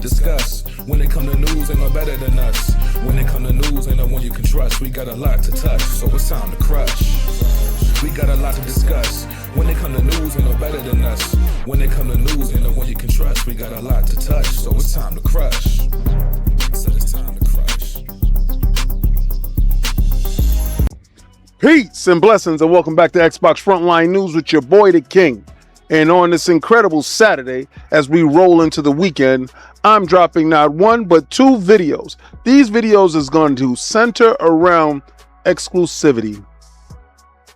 to discuss. When it come to news, ain't no better than us. When it come to news, ain't no one you can trust. We got a lot to touch, so it's time to crush. We got a lot to discuss. When it come to news, ain't no better than us. When it come to news, ain't no one you can trust. We got a lot to touch, so it's time to crush. So it's time to crush. Peace and blessings, and welcome back to Xbox Frontline News with your boy, the King. And on this incredible Saturday, as we roll into the weekend, I'm dropping not one, but two videos. These videos is going to center around exclusivity.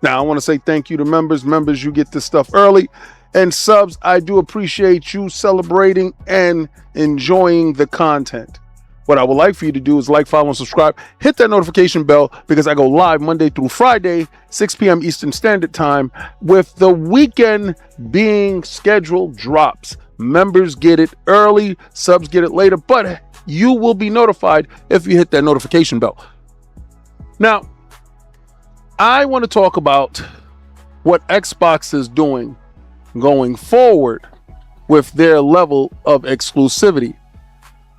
Now, I want to say thank you to members. Members, you get this stuff early. And subs, I do appreciate you celebrating and enjoying the content. What I would like for you to do is like, follow, and subscribe. Hit that notification bell because I go live Monday through Friday, 6 p.m. Eastern Standard Time, with the weekend being scheduled drops. Members get it early, subs get it later, but you will be notified if you hit that notification bell. Now, I want to talk about what Xbox is doing going forward with their level of exclusivity.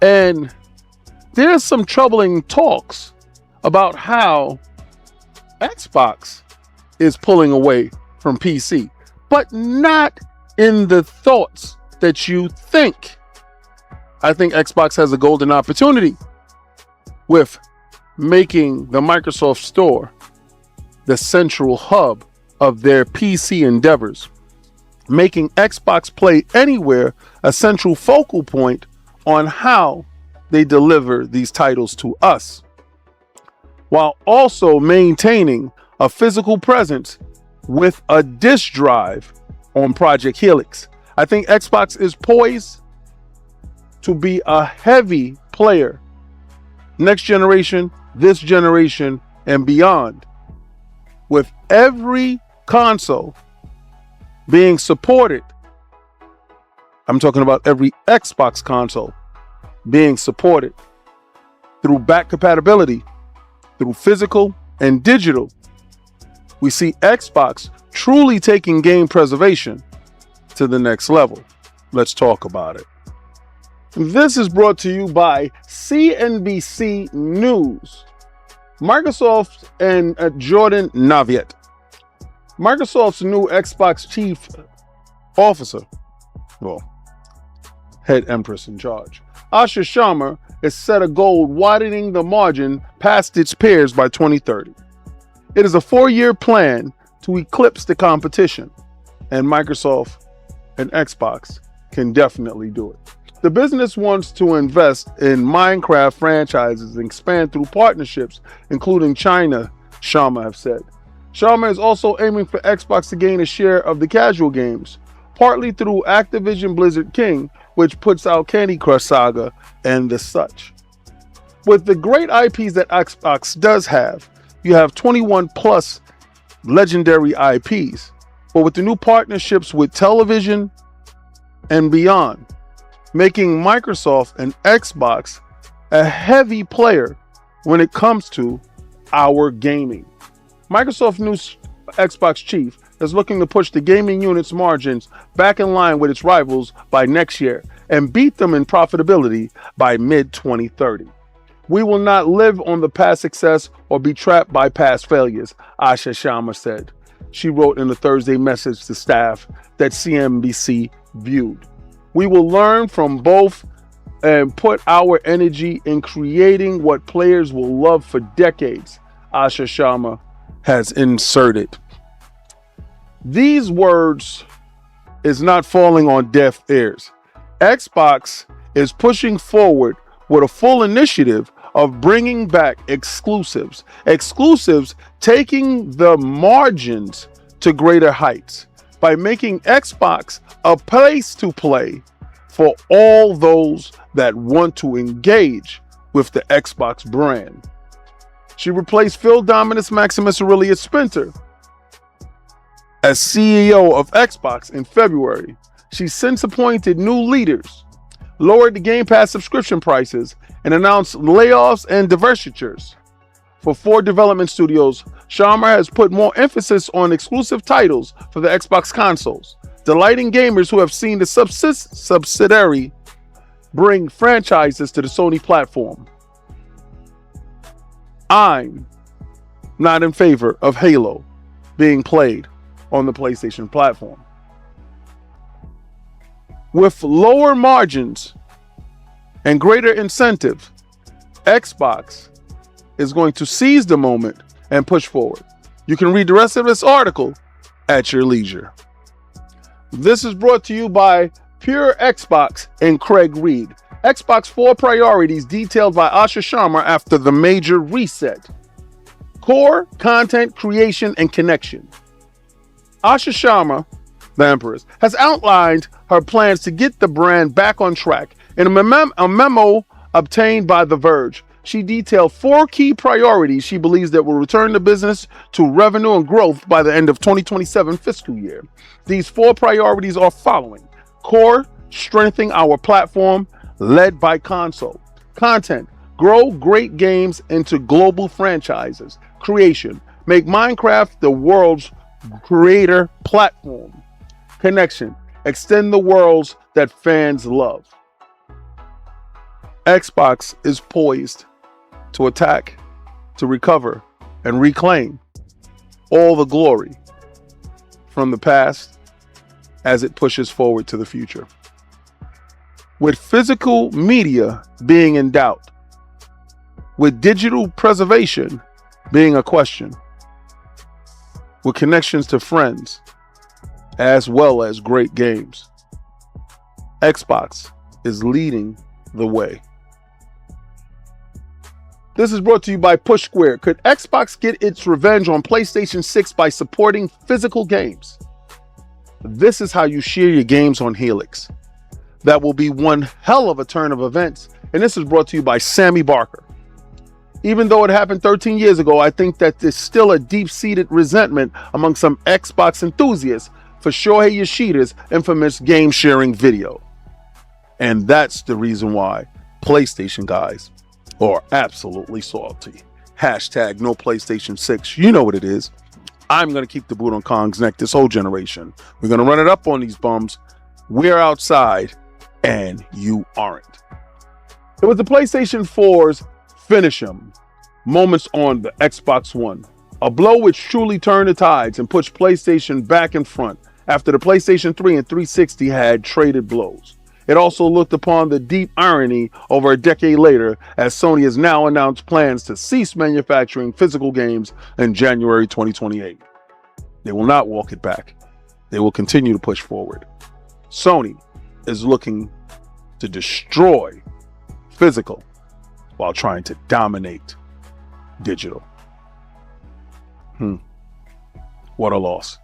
And there's some troubling talks about how Xbox is pulling away from PC, but not in the thoughts that you think. I think Xbox has a golden opportunity with making the Microsoft Store the central hub of their PC endeavors, making Xbox Play Anywhere a central focal point on how they deliver these titles to us, while also maintaining a physical presence with a disk drive on Project Helix. I think Xbox is poised to be a heavy player next generation, this generation, and beyond, with every console being supported. I'm talking about every Xbox console being supported through back compatibility, through physical and digital. We see Xbox truly taking game preservation to the next level. Let's talk about it. This is brought to you by CNBC News. Microsoft and Jordan Naviet, Microsoft's new Xbox chief officer, head empress in charge, Asha Sharma, is set a goal widening the margin past its peers by 2030. It is a 4-year plan to eclipse the competition, and Microsoft and Xbox can definitely do it. The business wants to invest in Minecraft franchises and expand through partnerships, including China, Sharma have said. Sharma is also aiming for Xbox to gain a share of the casual games, partly through Activision Blizzard King, which puts out Candy Crush Saga and the such. With the great IPs that Xbox does have, you have 21 plus legendary IPs, but with the new partnerships with television and beyond, making Microsoft and Xbox a heavy player when it comes to our gaming. Microsoft new Xbox chief is looking to push the gaming unit's margins back in line with its rivals by next year and beat them in profitability by mid-2030. We will not live on the past success or be trapped by past failures, Asha Sharma said. She wrote in a Thursday message to staff that CNBC viewed. We will learn from both and put our energy in creating what players will love for decades, Asha Sharma has inserted. These words is not falling on deaf ears. Xbox is pushing forward with a full initiative of bringing back exclusives. Exclusives taking the margins to greater heights by making Xbox a place to play for all those that want to engage with the Xbox brand. She replaced Phil Dominus Maximus Aurelius Spencer as CEO of Xbox in February. She's since appointed new leaders, lowered the Game Pass subscription prices, and announced layoffs and divestitures. For 4 development studios, Sharma has put more emphasis on exclusive titles for the Xbox consoles, delighting gamers who have seen the subsidiary bring franchises to the Sony platform. I'm not in favor of Halo being played on the PlayStation platform. With lower margins and greater incentive, Xbox is going to seize the moment and push forward. You can read the rest of this article at your leisure. This is brought to you by Pure Xbox and Craig Reed. Xbox 4 priorities detailed by Asha Sharma after the major reset. Core, content, creation, and connection. Asha Sharma, the Empress, has outlined her plans to get the brand back on track. In a memo obtained by The Verge, she detailed 4 key priorities she believes that will return the business to revenue and growth by the end of 2027 fiscal year. These 4 priorities are following. Core, strengthening our platform, led by console. Content, grow great games into global franchises. Creation, make Minecraft the world's creator platform. Connection, extend the worlds that fans love. Xbox is poised to attack, to recover, and reclaim all the glory from the past as it pushes forward to the future. With physical media being in doubt, with digital preservation being a question, with connections to friends, as well as great games, Xbox is leading the way. This is brought to you by Push Square. Could Xbox get its revenge on PlayStation 6 by supporting physical games? This is how you share your games on Helix. That will be one hell of a turn of events. And this is brought to you by Sammy Barker. Even though it happened 13 years ago, I think that there's still a deep-seated resentment among some Xbox enthusiasts for Shohei Yoshida's infamous game-sharing video. And that's the reason why PlayStation guys are absolutely salty. Hashtag no PlayStation 6. You know what it is. I'm going to keep the boot on Kong's neck this whole generation. We're going to run it up on these bums. We're outside and you aren't. It was the PlayStation 4's finish 'em moments on the Xbox One. A blow which truly turned the tides and pushed PlayStation back in front after the PlayStation 3 and 360 had traded blows. It also looked upon the deep irony over a decade later as Sony has now announced plans to cease manufacturing physical games in January 2028. They will not walk it back. They will continue to push forward. Sony is looking to destroy physical while trying to dominate digital. What a loss.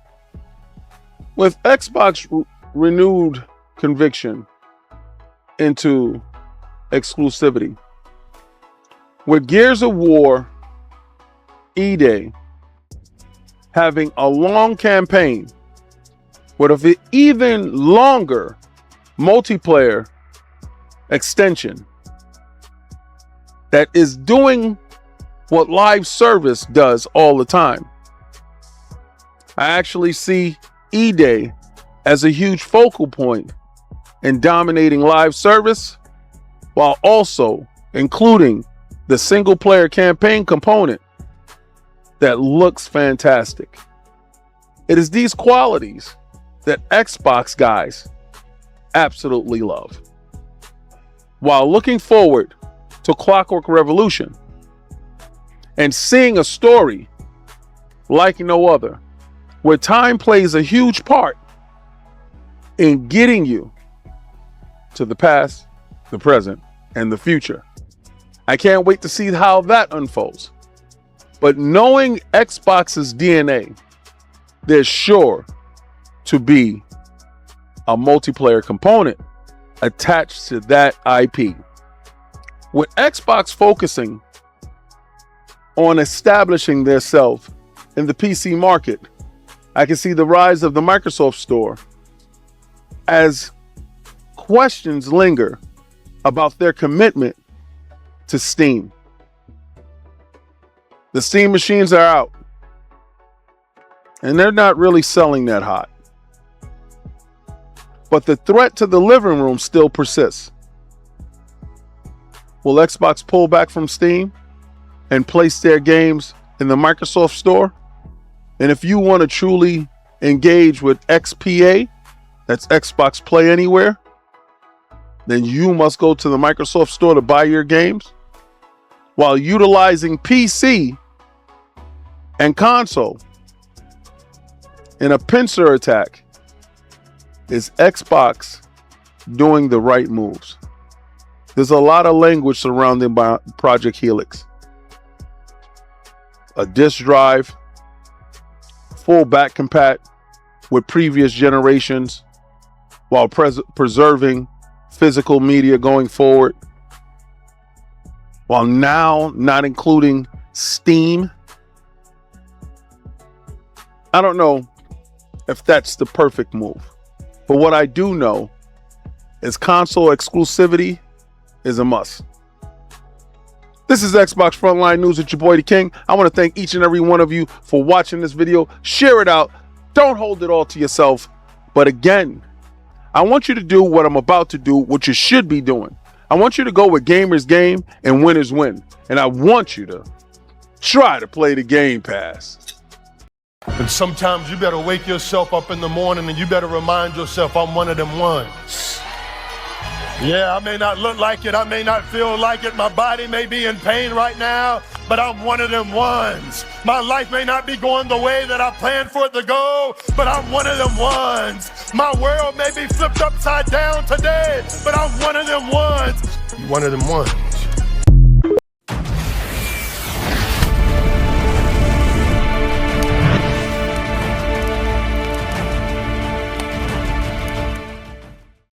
With Xbox renewed conviction into exclusivity, with Gears of War E-Day having a long campaign with an even longer multiplayer extension that is doing what live service does all the time. I actually see E-Day as a huge focal point in dominating live service, while also including the single player campaign component that looks fantastic. It is these qualities that Xbox guys absolutely love. While looking forward to Clockwork Revolution and seeing a story like no other, where time plays a huge part in getting you to the past, the present, and the future. I can't wait to see how that unfolds. But knowing Xbox's DNA, there's sure to be a multiplayer component attached to that IP. With Xbox focusing on establishing themselves in the PC market, I can see the rise of the Microsoft Store as questions linger about their commitment to Steam. The Steam machines are out, and they're not really selling that hot. But the threat to the living room still persists. will Xbox pull back from Steam and place their games in the Microsoft Store? And if you want to truly engage with XPA, that's Xbox Play Anywhere, then you must go to the Microsoft Store to buy your games while utilizing PC and console. In a pincer attack, is Xbox doing the right moves? There's a lot of language surrounding Project Helix. A disk drive, full back compat with previous generations while preserving physical media going forward, while now not including Steam. I don't know if that's the perfect move, but what I do know is console exclusivity is a must. This is Xbox Frontline News with your boy, The King. I want to thank each and every one of you for watching this video. Share it out. Don't hold it all to yourself. But again, I want you to do what I'm about to do, what you should be doing. I want you to go with Gamers Game and Winners Win. And I want you to try to play the Game Pass. And sometimes you better wake yourself up in the morning and you better remind yourself, I'm one of them ones. Yeah, I may not look like it, I may not feel like it, my body may be in pain right now, but I'm one of them ones. My life may not be going the way that I planned for it to go, but I'm one of them ones. My world may be flipped upside down today, but I'm one of them ones. You one of them ones.